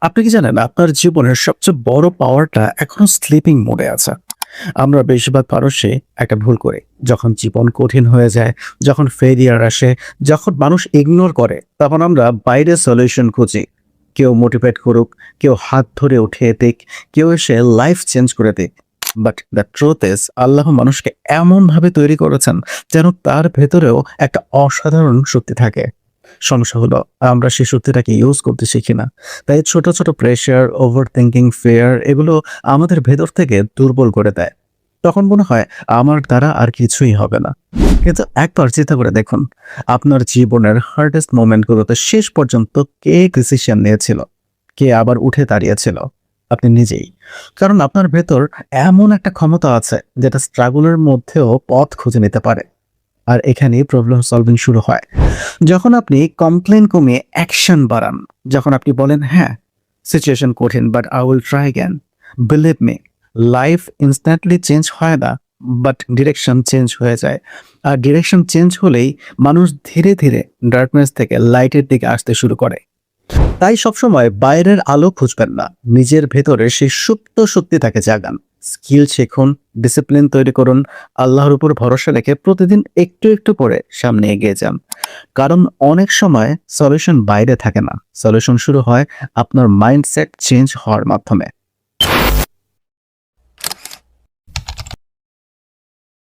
আপনি কি জানেন আপনার জীবনের সবচেয়ে বড় পাওয়ারটা এখনো স্লিপিং মোডে আছে। আমরা বেশিরভাগ মানুষই একটা ভুল করি। যখন জীবন কঠিন হয়ে যায়, যখন ফেলিয়ার আসে, যখন মানুষ ইগনোর করে, তখন আমরা বাইরে সলিউশন খুঁজি। কেউ মোটিভেট করুক, কেউ হাত ধরে উঠিয়ে দিক, কেউ এসে লাইফ চেঞ্জ করে দিক। বাট দ্য ট্রুথ ইজ আল্লাহ মানুষকে এমনভাবে তৈরি করেছেন যেন তার ভেতরেও একটা অসাধারণ শক্তি থাকে। সমস্যা হলো আমরা সেই শক্তিটাকে ইউজ করতে শিখি না। তাই ছোট, ছোট প্রেশার, ওভার থিংকিং, ফিয়ার এগুলো আমাদের ভেতর থেকে দুর্বল করে দেয়। তখন মনে হয় আমার দ্বারা আর কিছুই হবে না। কিন্তু একবার চিন্তা করে দেখুন, আপনার জীবনের হার্ডেস্ট মোমেন্টগুলোতে শেষ পর্যন্ত কে ডিসিশন নিয়েছিল? কে আবার উঠে দাঁড়িয়েছিল? আপনি নিজেই। কারণ আপনার ভেতর এমন একটা ক্ষমতা আছে যেটা স্ট্রাগলের মধ্যেও পথ খুঁজে নিতে পারে। আর এখানেই প্রবলেম সলভিং শুরু হয়। যখন আপনি কমপ্লেইন কমিয়ে অ্যাকশন বাড়ান, যখন আপনি বলেন, "হ্যাঁ, সিচুয়েশন কঠিন but I will try again." Believe me, life instantly change হয় না, বাট ডিরেকশন চেঞ্জ হয়ে যায়। আর ডিরেকশন চেঞ্জ হলেই মানুষ ধীরে, ধীরে ডার্কনেস থেকে লাইটের দিকে আসতে শুরু করে। তাই সবসময় বাইরের আলো খুঁজবেন না, নিজের ভেতরে সেই সুপ্ত শক্তিটাকে জাগান। স্কিল শিখুন, ডিসিপ্লিন তৈরি করুন, আল্লাহর উপর ভরসা রেখে প্রতিদিন একটু একটু করে সামনে এগিয়ে যান। কারণ অনেক সময় সলিউশন বাইরে থাকে না, সলিউশন শুরু হয় আপনার মাইন্ডসেট চেঞ্জ হওয়ার মাধ্যমে।